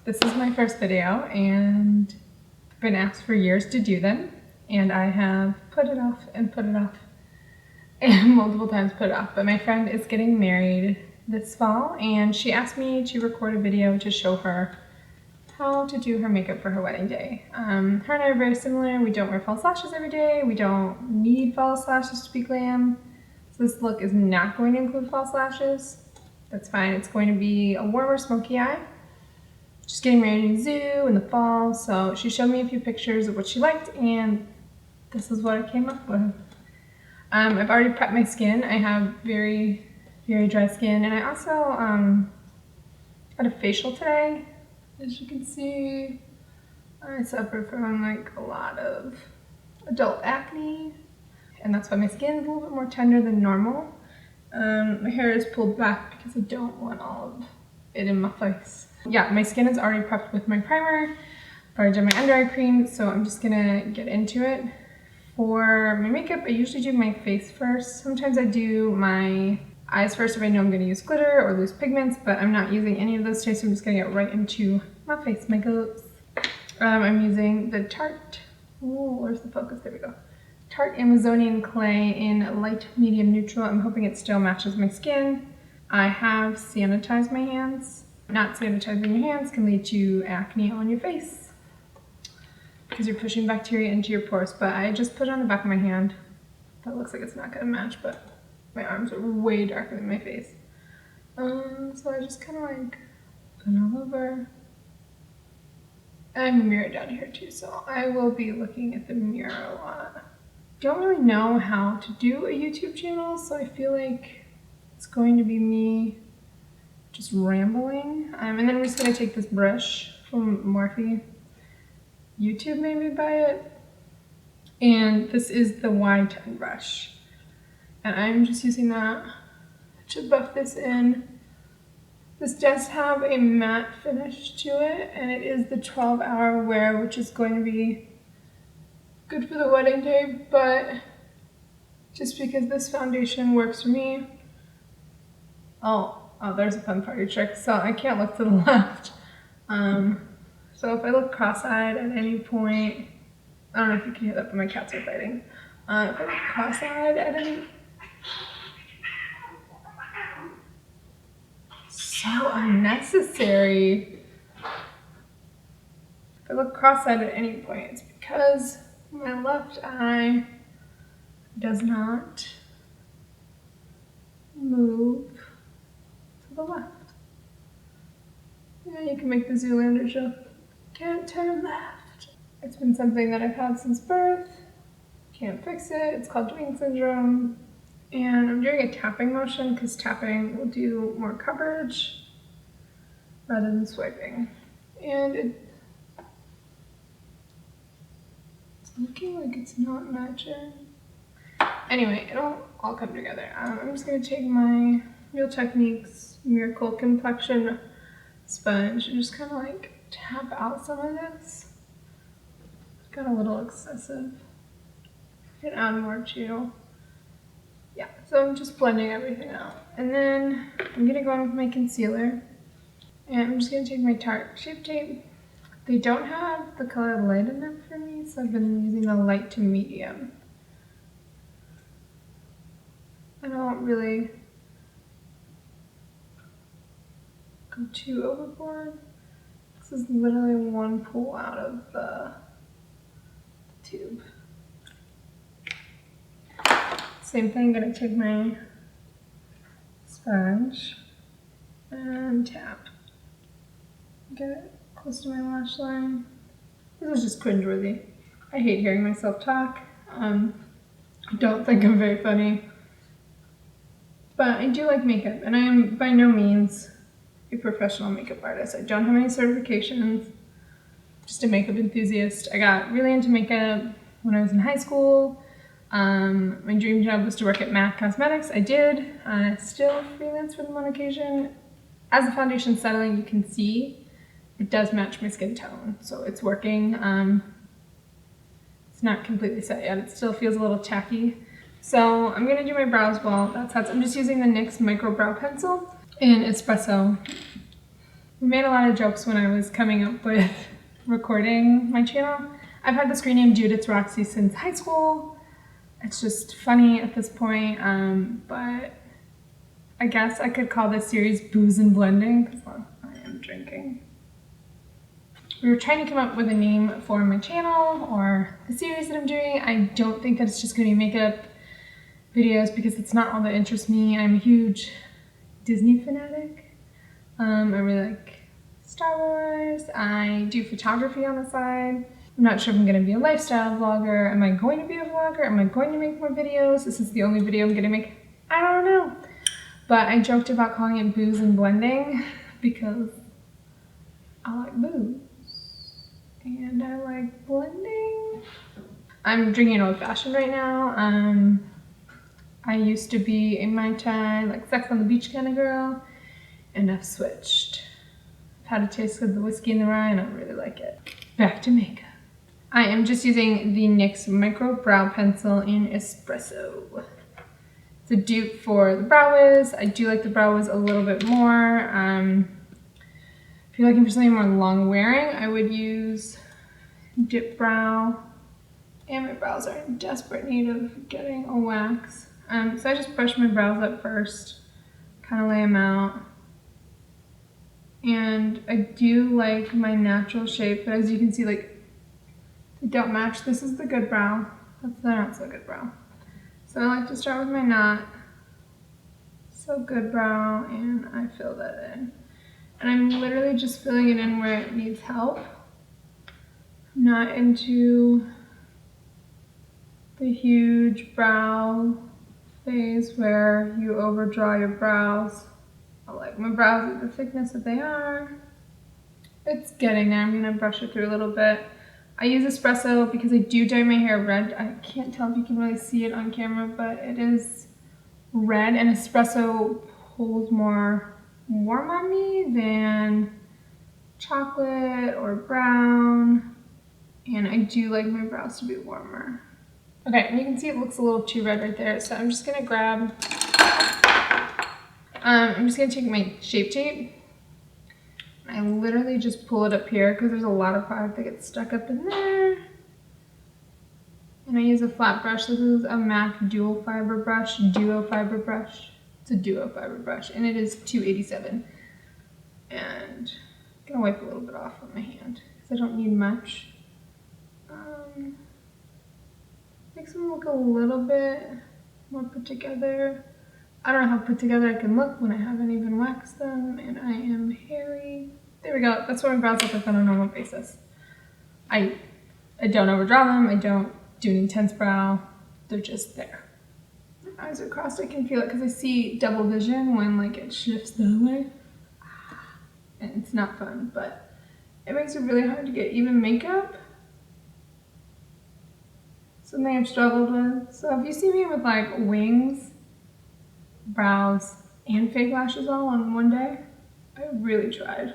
This is my first video and I've been asked for years to do them, and I have put it off and put it off and multiple times put it off. But my friend is getting married this fall and she asked me to record a video to show her how to do her makeup for her wedding day. Her and I are very similar. We don't wear false lashes every day. We don't need false lashes to be glam. So this look is not going to include false lashes. That's fine. It's going to be a warmer smoky eye. She's getting married in a zoo in the fall, so she showed me a few pictures of what she liked, and this is what I came up with. I've already prepped my skin. I have very, very dry skin, and I also had a facial today. As you can see, I suffer from like a lot of adult acne, and that's why my skin is a little bit more tender than normal. My hair is pulled back because I don't want all of it in my face. Yeah, my skin is already prepped with my primer. I've already done my under eye cream, so I'm just gonna get into it. For my makeup, I usually do my face first. Sometimes I do my eyes first if I know I'm gonna use glitter or loose pigments, but I'm not using any of those today, so I'm just gonna get right into my face makeup. I'm using the Tarte, oh, where's the focus? There we go. Tarte Amazonian Clay in light, medium, neutral. I'm hoping it still matches my skin. I have sanitized my hands. Not sanitizing your hands can lead to acne on your face because you're pushing bacteria into your pores, but I just put it on the back of my hand. That looks like it's not gonna match, but my arms are way darker than my face. So I just kind of like put it all over. I have a mirror down here too, so I will be looking at the mirror a lot. Don't really know how to do a YouTube channel, so I feel like it's going to be me just rambling. And then I'm just gonna take this brush from Morphe. YouTube made me buy it. And this is the Y10 brush. And I'm just using that to buff this in. This does have a matte finish to it, and it is the 12-hour wear, which is going to be good for the wedding day, but just because this foundation works for me. Oh, there's a fun party trick. So I can't look to the left. So if I look cross-eyed at any point, I don't know if you can hear that, but my cats are fighting. If I look cross-eyed at any... So unnecessary. If I look cross-eyed at any point, it's because my left eye does not move to the left. Yeah, you can make the Zoolander joke. Can't turn left. It's been something that I've had since birth. Can't fix it. It's called Dwayne syndrome. And I'm doing a tapping motion because tapping will do more coverage rather than swiping. And it's looking like it's not matching. Anyway, it'll all come together. I'm just gonna take my Real Techniques Miracle Complexion sponge and just kind of like tap out some of this. Got a little excessive. You can add more too. Yeah, so I'm just blending everything out. And then I'm gonna go in with my concealer. And I'm just gonna take my Tarte Shape Tape. They don't have the color light enough for me, so I've been using the light to medium. I don't really go too overboard. This is literally one pull out of the tube. Same thing, gonna take my sponge and tap. Get it close to my lash line. This is just cringeworthy. I hate hearing myself talk. I don't think I'm very funny. But I do like makeup, and I am by no means a professional makeup artist. I don't have any certifications, just a makeup enthusiast. I got really into makeup when I was in high school. My dream job was to work at MAC Cosmetics. I did. I still freelance for them on occasion. As the foundation's settling, you can see it does match my skin tone, so it's working. It's not completely set yet. It still feels a little tacky. So I'm gonna do my brows while that sets. I'm just using the NYX Microbrow pencil in Espresso. We made a lot of jokes when I was coming up with recording my channel. I've had the screen name Judith's Roxy since high school. It's just funny at this point, but I guess I could call this series Booze and Blending because I am drinking. We were trying to come up with a name for my channel or the series that I'm doing. I don't think that it's just going to be makeup videos because it's not all that interests me. I'm a huge Disney fanatic. I really like Star Wars. I do photography on the side. I'm not sure if I'm going to be a lifestyle vlogger. Am I going to be a vlogger? Am I going to make more videos? This is the only video I'm going to make. I don't know. But I joked about calling it Booze and Blending because I like booze. And I like blending. I'm drinking old fashioned right now. I used to be a Mai Tai, like Sex on the Beach kind of girl, and I've switched. I've had a taste of the whiskey and the rye and I really like it. Back to makeup. I am just using the NYX Microbrow Pencil in Espresso. It's a dupe for the Brow Wiz. I do like the Brow Wiz a little bit more. If you're looking for something more long wearing, I would use Dip Brow. And my brows are in desperate need of getting a wax. So I just brush my brows up first, kind of lay them out. And I do like my natural shape, but as you can see, like, they don't match. This is the good brow. That's the not so good brow. So I like to start with my not so good brow, and I fill that in. And I'm literally just filling it in where it needs help. I'm not into the huge brow phase where you overdraw your brows. I like my brows at the thickness that they are. It's getting there. I'm gonna brush it through a little bit. I use Espresso because I do dye my hair red. I can't tell if you can really see it on camera, but it is red, and Espresso pulls more warm on me than chocolate or brown, and I do like my brows to be warmer. Okay, and you can see it looks a little too red right there, so I'm just gonna grab, I'm just gonna take my Shape Tape. I literally just pull it up here because there's a lot of product that gets stuck up in there. And I use a flat brush. This is a MAC Duo Fiber brush, It's a Duo Fiber brush, and it is $2.87. And I'm gonna wipe a little bit off with my hand because I don't need much. Makes them look a little bit more put together. I don't know how put together I can look when I haven't even waxed them, and I am hairy. There we go. That's what my brows look like on a normal basis. I don't overdraw them. I don't do an intense brow. They're just there. My eyes are crossed. I can feel it because I see double vision when like it shifts the other way. And it's not fun, but it makes it really hard to get even makeup. Something I've struggled with. So if you see me with like wings, brows, and fake lashes all on one day, I really tried.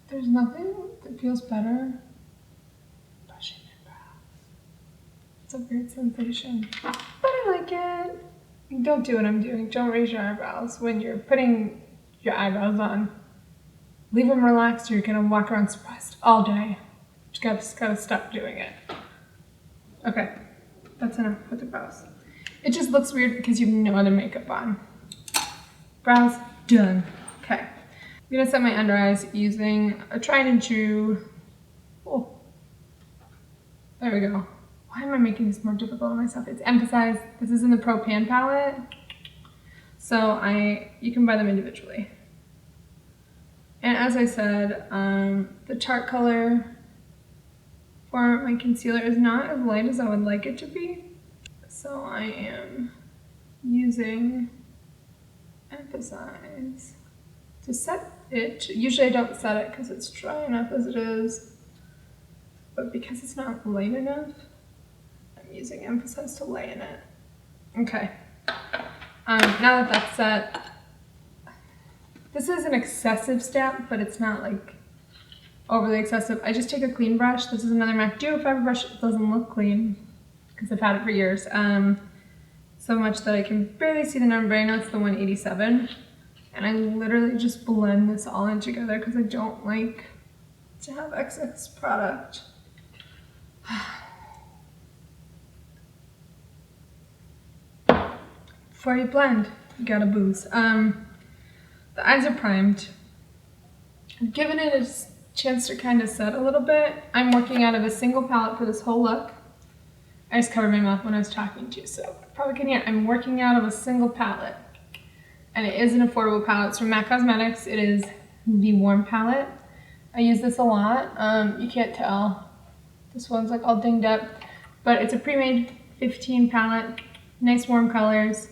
There's nothing that feels better than brushing my brows. It's a weird sensation, but I like it. Don't do what I'm doing. Don't raise your eyebrows when you're putting your eyebrows on. Leave them relaxed or you're gonna walk around surprised all day. Just gotta stop doing it. Okay, that's enough with the brows. It just looks weird because you have no other makeup on. Brows, done. Okay. I'm gonna set my under eyes using a tried and true. Oh, there we go. Why am I making this more difficult on myself? It's Emphasize. This is in the Pro Pan palette. So you can buy them individually. And as I said, the Tarte color for my concealer is not as light as I would like it to be. So I am using Emphasize to set it. Usually I don't set it because it's dry enough as it is, but because it's not light enough, I'm using Emphasize to lighten it. Okay, now that that's set, this is an excessive step, but it's not like overly excessive. I just take a clean brush. This is another MAC Duo Fiber brush. It doesn't look clean because I've had it for years. So much that I can barely see the number, but I know it's the 187. And I literally just blend this all in together because I don't like to have excess product. Before you blend, you gotta booze. The eyes are primed. I've given it a chance to kind of set a little bit. I'm working out of a single palette for this whole look. I just covered my mouth when I was talking to you, so probably can hear I'm working out of a single palette. And it is an affordable palette. It's from MAC Cosmetics. It is the Warm palette. I use this a lot. You can't tell. This one's like all dinged up, but it's a pre-made 15 palette. Nice warm colors.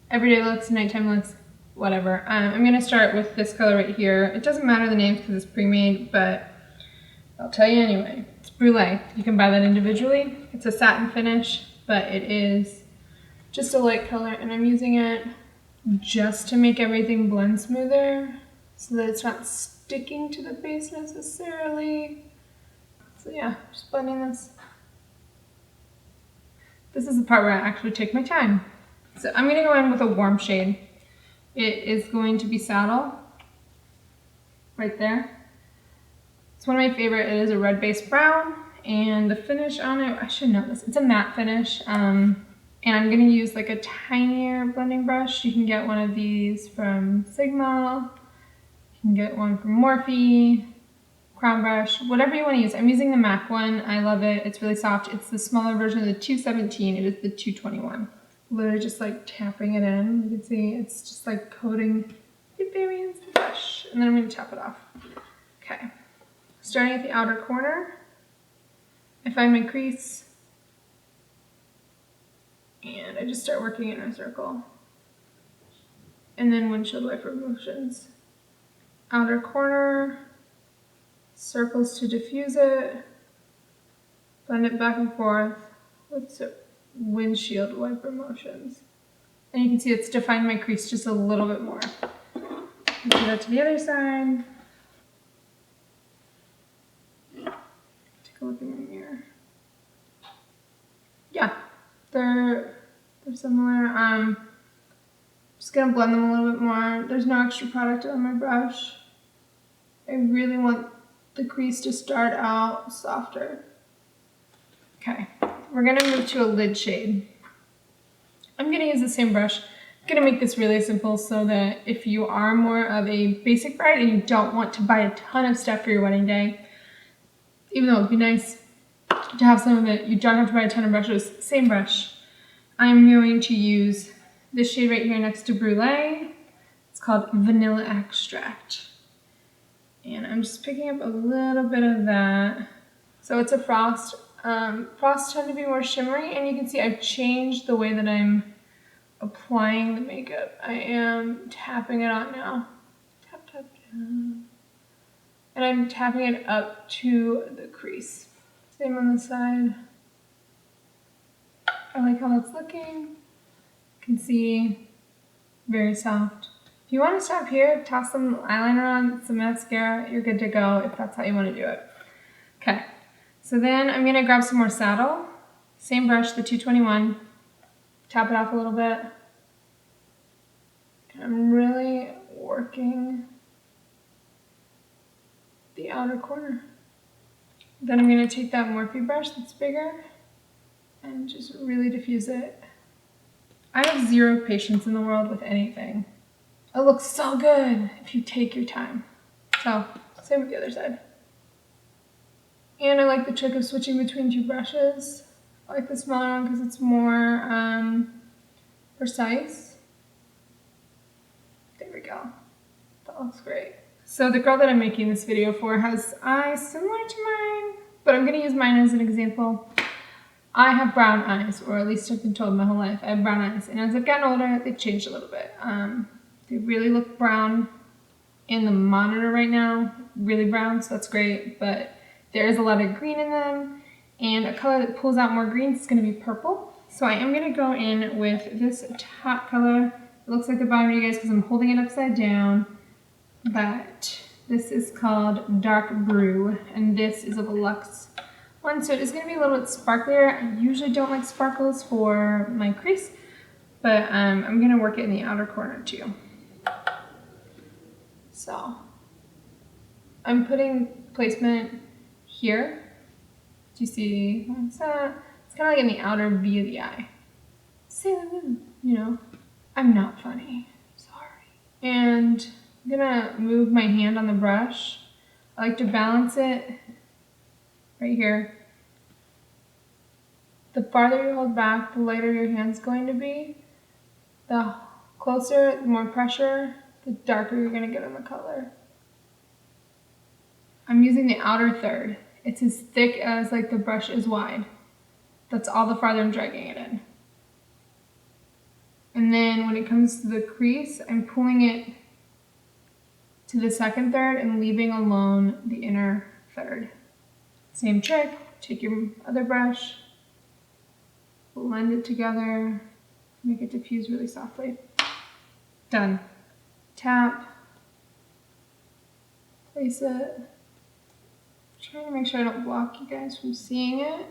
Everyday looks, nighttime looks, whatever. I'm gonna start with this color right here. It doesn't matter the names because it's pre-made, but I'll tell you anyway. It's Brulee. You can buy that individually. It's a satin finish, but it is just a light color, and I'm using it just to make everything blend smoother so that it's not sticking to the base necessarily. So yeah, just blending this. This is the part where I actually take my time. So I'm gonna go in with a warm shade. It is going to be Saddle, right there. It's one of my favorite. It is a red-based brown, and the finish on it, I should know this, it's a matte finish. And I'm gonna use like a tinier blending brush. You can get one of these from Sigma. You can get one from Morphe, Crown Brush, whatever you wanna use. I'm using the MAC one. I love it. It's really soft. It's the smaller version of the 217. It is the 221. Literally just like tapping it in. You can see it's just like coating the variance of the brush. And then I'm gonna tap it off. Okay. Starting at the outer corner, I find my crease. And I just start working in a circle. And then windshield wiper motions. Outer corner, circles to diffuse it, blend it back and forth with windshield wiper motions. And you can see it's defined my crease just a little bit more. Do that to the other side. Take a look in the mirror. Yeah. They're similar. Just gonna blend them a little bit more. There's no extra product on my brush. I really want the crease to start out softer. Okay, we're gonna move to a lid shade. I'm gonna use the same brush. I'm gonna make this really simple so that if you are more of a basic bride and you don't want to buy a ton of stuff for your wedding day, even though it'd be nice to have some of it, you don't have to buy a ton of brushes. Same brush. I'm going to use this shade right here next to Brulee. It's called Vanilla Extract. And I'm just picking up a little bit of that. So it's a frost. Frosts tend to be more shimmery, and you can see I've changed the way that I'm applying the makeup. I am tapping it on now. Tap, tap, tap. And I'm tapping it up to the crease. Same on the side. I like how that's looking. You can see, very soft. If you want to stop here, toss some eyeliner on, some mascara, you're good to go if that's how you want to do it. Okay, so then I'm gonna grab some more Saddle. Same brush, the 221. Tap it off a little bit. And I'm really working the outer corner. Then I'm gonna take that Morphe brush that's bigger and just really diffuse it. I have zero patience in the world with anything. It looks so good if you take your time. So, same with the other side. And I like the trick of switching between two brushes. I like the smaller one because it's more precise. There we go. That looks great. So the girl that I'm making this video for has eyes similar to mine, but I'm gonna use mine as an example. I have brown eyes, or at least I've been told my whole life I have brown eyes. And as I've gotten older, they've changed a little bit. They really look brown in the monitor right now, really brown, so that's great, but there is a lot of green in them, and a color that pulls out more greens is gonna be purple. So I am gonna go in with this top color. It looks like the bottom of you guys because I'm holding it upside down, but this is called Dark Brew, and this is a Luxe one, so it is gonna be a little bit sparklier. I usually don't like sparkles for my crease, but I'm gonna work it in the outer corner too. So I'm putting placement here. Do you see what's that? It's kind of like in the outer V of the eye. You know, I'm not funny. Sorry. And I'm gonna move my hand on the brush. I like to balance it right here. The farther you hold back, the lighter your hand's going to be. The closer, the more pressure, the darker you're gonna get on the color. I'm using the outer third. It's as thick as like the brush is wide. That's all the farther I'm dragging it in. And then when it comes to the crease, I'm pulling it to the second third and leaving alone the inner third. Same trick, take your other brush, blend it together, make it diffuse really softly. Done. Tap, place it. Trying to make sure I don't block you guys from seeing it.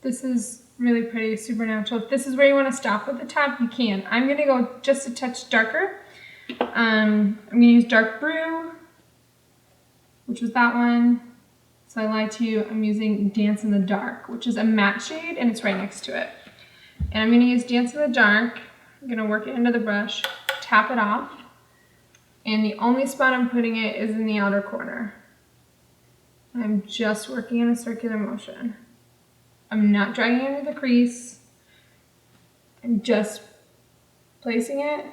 This is really pretty, super natural. If this is where you want to stop with the top, you can. I'm gonna go just a touch darker. I'm gonna use Dark Brew, which was that one. So I lied to you, I'm using Dance in the Dark, which is a matte shade and it's right next to it. And I'm gonna use Dance in the Dark. I'm gonna work it into the brush, tap it off. And the only spot I'm putting it is in the outer corner. I'm just working in a circular motion. I'm not dragging it into the crease. I'm just placing it.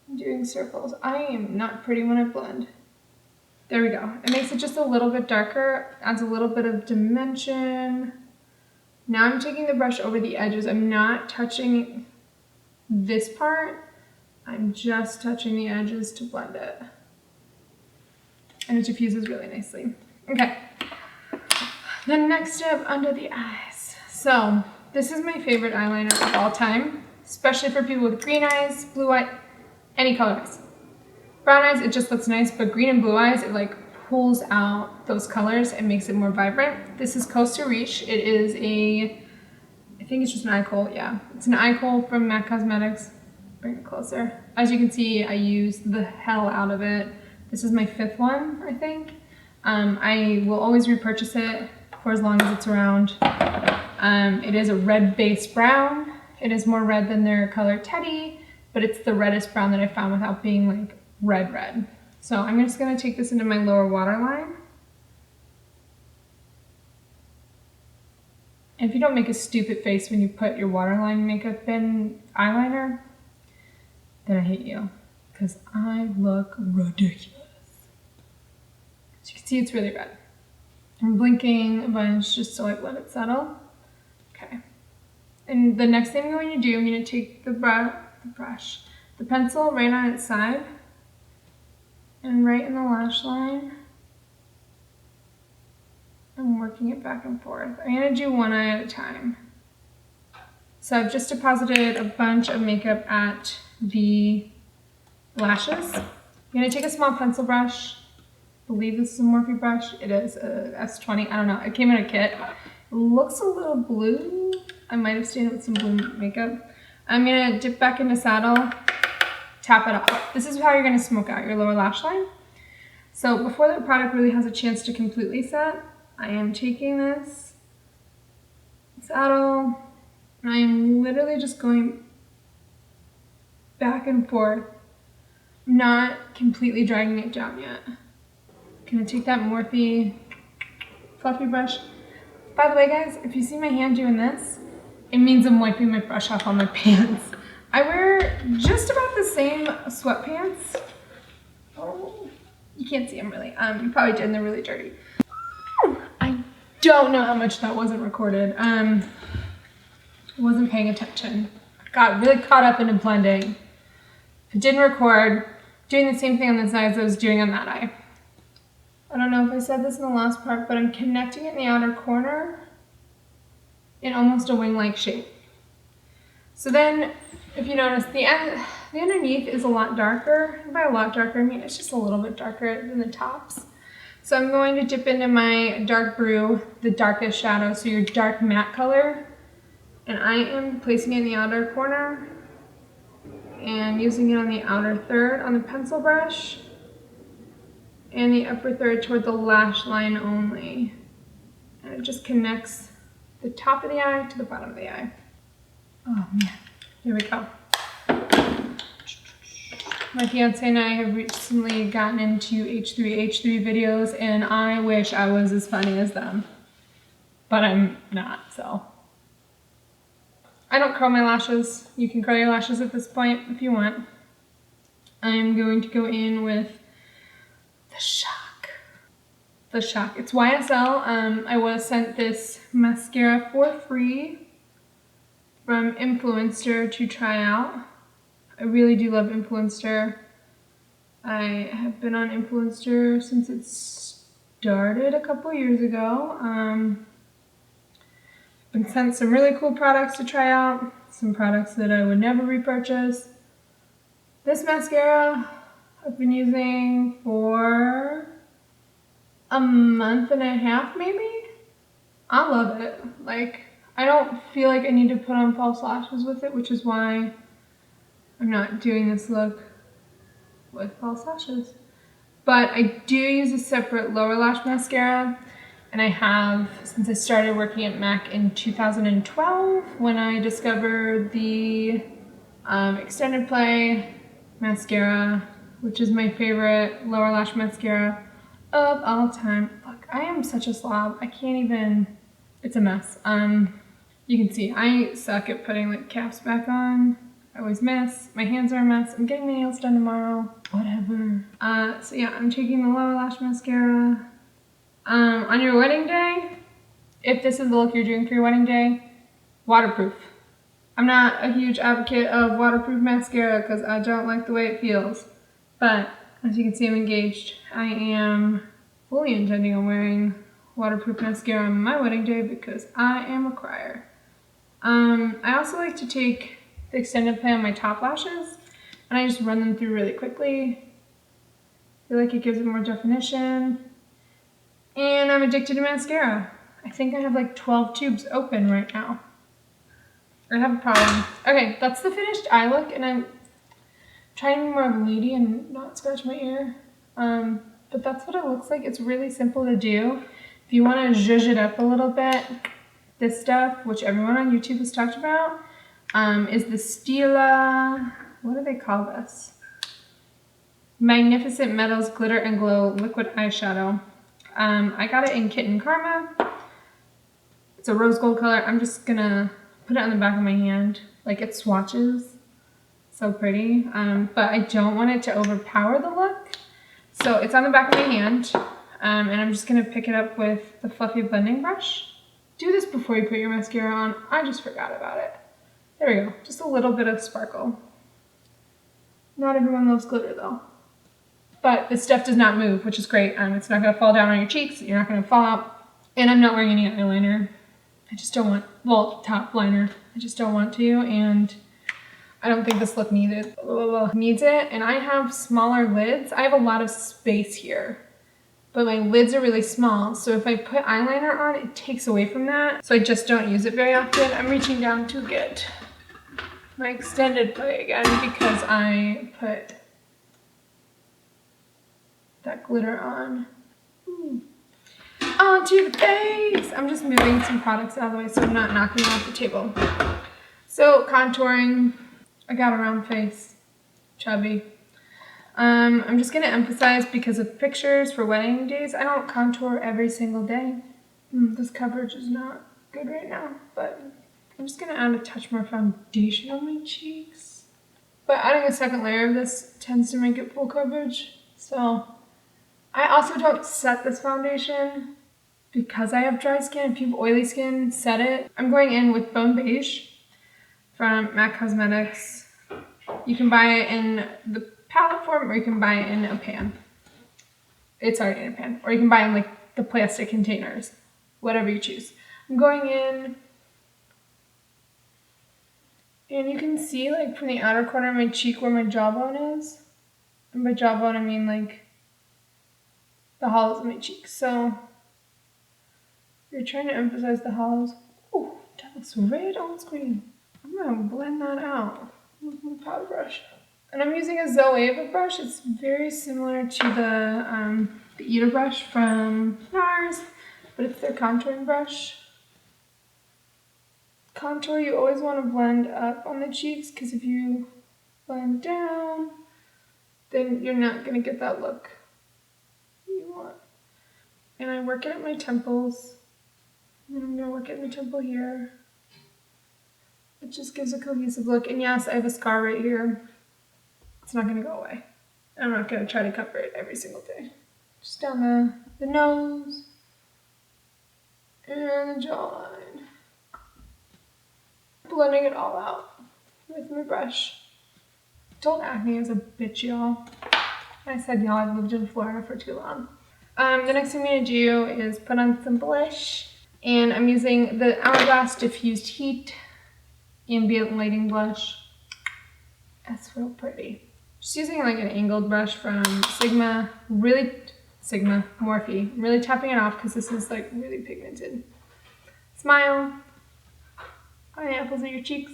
I'm doing circles. I am not pretty when I blend. There we go. It makes it just a little bit darker, adds a little bit of dimension. Now I'm taking the brush over the edges. I'm not touching this part. I'm just touching the edges to blend it. And it diffuses really nicely. Okay. The next step, under the eyes. So this is my favorite eyeliner of all time, especially for people with green eyes, blue eyes, any color eyes. Brown eyes, it just looks nice, but green and blue eyes, it like pulls out those colors and makes it more vibrant. This is Costa Riche. It is a, I think it's just an eye kohl, yeah. It's an eye kohl from MAC Cosmetics. Bring it closer. As you can see, I used the hell out of it. This is my 5th one, I think. I will always repurchase it for as long as it's around. It is a red-based brown. It is more red than their color Teddy, but it's the reddest brown that I found without being like red. So I'm just gonna take this into my lower waterline. And if you don't make a stupid face when you put your waterline makeup in eyeliner, then I hate you, because I look ridiculous. As you can see, it's really red. I'm blinking a bunch just so I let it settle. Okay. And the next thing I'm going to do, I'm going to take the pencil right on its side and right in the lash line. I'm working it back and forth. I'm going to do one eye at a time. So I've just deposited a bunch of makeup at the lashes. I'm going to take a small pencil brush. I believe this is a Morphe brush. It is a S20. I don't know. It came in a kit. It looks a little blue. I might have stained it with some blue makeup. I'm going to dip back into saddle, tap it off. This is how you're going to smoke out your lower lash line. So before the product really has a chance to completely set, I am taking this saddle, and I am literally just going back and forth. I'm not completely dragging it down yet. Gonna take that Morphe fluffy brush. By the way, guys, if you see my hand doing this, it means I'm wiping my brush off on my pants. I wear just about the same sweatpants. Oh, you can't see them really. You probably did, and they're really dirty. I don't know how much that wasn't recorded. I wasn't paying attention. Got really caught up into blending. If it didn't record, doing the same thing on this eye as I was doing on that eye. I don't know if I said this in the last part, but I'm connecting it in the outer corner in almost a wing-like shape. So then, if you notice, the underneath is a lot darker. And by a lot darker, I mean it's just a little bit darker than the tops. So I'm going to dip into my Dark Brew, the darkest shadow, so your dark matte color. And I am placing it in the outer corner. and using it on the outer third on the pencil brush and the upper third toward the lash line only. And it just connects the top of the eye to the bottom of the eye. Oh man, here we go. My fiance and I have recently gotten into H3 videos, and I wish I was as funny as them. But I'm not, so. I don't curl my lashes. You can curl your lashes at this point if you want. I'm going to go in with The Shock. The Shock. It's YSL. I was sent this mascara for free from Influenster to try out. I really do love Influenster. I have been on Influenster since it started a couple years ago. Been sent some really cool products to try out, some products that I would never repurchase. This mascara I've been using for a month and a half maybe. I love it. Like, I don't feel like I need to put on false lashes with it, which is why I'm not doing this look with false lashes. But I do use a separate lower lash mascara, and I have since I started working at MAC in 2012 when I discovered the Extended Play mascara, which is my favorite lower lash mascara of all time. Look, I am such a slob. I can't even, it's a mess. You can see I suck at putting like caps back on. I always miss. My hands are a mess. I'm getting my nails done tomorrow. Whatever. So yeah, I'm taking the lower lash mascara. On your wedding day, if this is the look you're doing for your wedding day, waterproof. I'm not a huge advocate of waterproof mascara because I don't like the way it feels. But as you can see, I'm engaged. I am fully intending on wearing waterproof mascara on my wedding day because I am a crier. I also like to take the Extended Play on my top lashes, and I just run them through really quickly. I feel like it gives it more definition. And I'm addicted to mascara. I think I have like 12 tubes open right now. I have a problem. Okay, that's the finished eye look, and I'm trying to be more of a lady and not scratch my ear. But that's what it looks like. It's really simple to do. If you want to zhuzh it up a little bit, this stuff, which everyone on YouTube has talked about, is the Stila, what do they call this? Magnificent Metals Glitter and Glow Liquid Eyeshadow. I got it in Kitten Karma. It's a rose gold color. I'm just gonna put it on the back of my hand, like it swatches. So pretty. But I don't want it to overpower the look. So it's on the back of my hand. And I'm just gonna pick it up with the fluffy blending brush. Do this before you put your mascara on. I just forgot about it. There we go, just a little bit of sparkle. Not everyone loves glitter though. But this stuff does not move, which is great. It's not gonna fall down on your cheeks, you're not gonna fall out. And I'm not wearing any eyeliner. I just don't want, well, top liner. I just don't want to, and I don't think this look needs it. And I have smaller lids. I have a lot of space here, but my lids are really small. So if I put eyeliner on, it takes away from that. So I just don't use it very often. I'm reaching down to get my Extended Play again because I put that glitter on. Onto the face. I'm just moving some products out of the way so I'm not knocking them off the table. So contouring, I got a round face, chubby. I'm just gonna emphasize because of pictures for wedding days, I don't contour every single day. This coverage is not good right now, but I'm just gonna add a touch more foundation on my cheeks. But adding a second layer of this tends to make it full coverage. So I also don't set this foundation because I have dry skin. If you have oily skin, set it. I'm going in with Bone Beige from MAC Cosmetics. You can buy it in the palette form or you can buy it in a pan. It's already in a pan. Or you can buy it in like the plastic containers. Whatever you choose. I'm going in, and you can see like from the outer corner of my cheek where my jawbone is. And by jawbone I mean like the hollows of my cheeks. So you're trying to emphasize the hollows. Ooh, that looks red on screen. I'm gonna blend that out. with my powder brush. And I'm using a Zoeva brush. It's very similar to the Eda brush from NARS, but it's their contouring brush. Contour, you always want to blend up on the cheeks, because if you blend down, then you're not going to get that look you want. And I work it at my temples. And then I'm going to work at my temple here. It just gives a cohesive look. And yes, I have a scar right here. It's not going to go away. I'm not going to try to cover it every single day. Just down the nose and the jawline. Blending it all out with my brush. Don't acne is a bitch, y'all. I said y'all, I've lived in Florida for too long. The next thing I'm going to do is put on some blush. And I'm using the Hourglass Diffused Heat Ambient Lighting Blush. That's real pretty. Just using like an angled brush from Sigma Morphe. I'm really tapping it off because this is like really pigmented. Smile. Pineapples in your cheeks.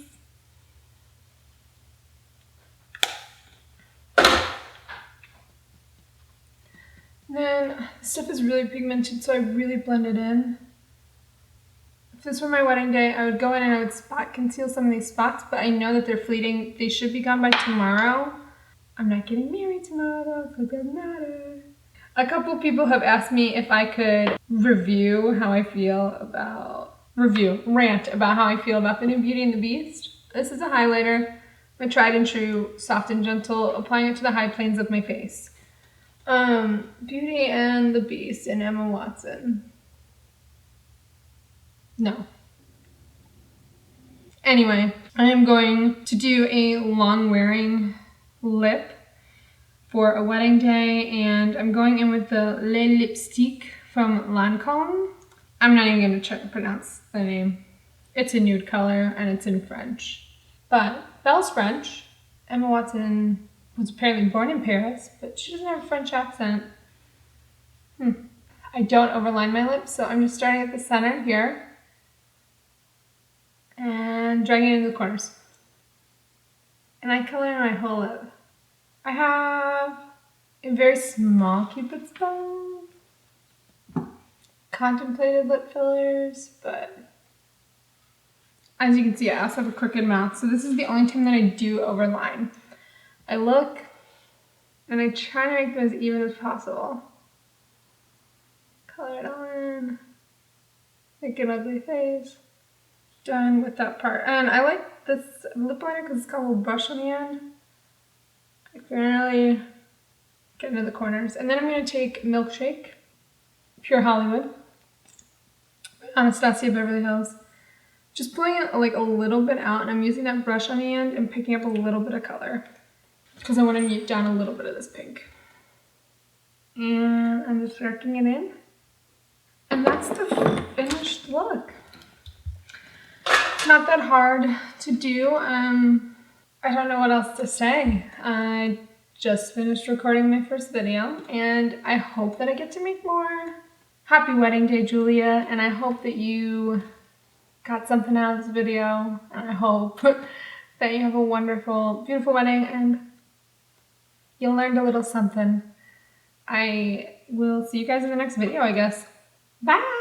Then this stuff is really pigmented, so I really blend it in. If this were my wedding day, I would go in and I would spot conceal some of these spots, but I know that they're fleeting. They should be gone by tomorrow. I'm not getting married tomorrow though, so it doesn't matter. A couple people have asked me if I could rant about how I feel about the new Beauty and the Beast. This is a highlighter, my tried and true, soft and gentle, applying it to the high planes of my face. Beauty and the Beast and Emma Watson. No. Anyway, I am going to do a long wearing lip for a wedding day, and I'm going in with the Lipstique from Lancome. I'm not even going to try to pronounce the name. It's a nude color and it's in French. But Belle's French. Emma Watson was apparently born in Paris, but she doesn't have a French accent. I don't overline my lips, so I'm just starting at the center here and dragging it into the corners. And I color my whole lip. I have a very small Cupid's bow. Contemplated lip fillers, but as you can see, I also have a crooked mouth, so this is the only time that I do overline. I look and I try to make them as even as possible. Color it on, make an ugly face. Done with that part. And I like this lip liner because it's got a little brush on the end. I can really get into the corners. And then I'm going to take Milkshake, Pure Hollywood, Anastasia Beverly Hills. Just pulling it like a little bit out, and I'm using that brush on the end and picking up a little bit of color because I want to mute down a little bit of this pink. And I'm just working it in. And that's the finished look. It's not that hard to do. I don't know what else to say. I just finished recording my first video, and I hope that I get to make more. Happy wedding day, Julia, and I hope that you got something out of this video, and I hope that you have a wonderful, beautiful wedding, and you learned a little something. I will see you guys in the next video, I guess. Bye!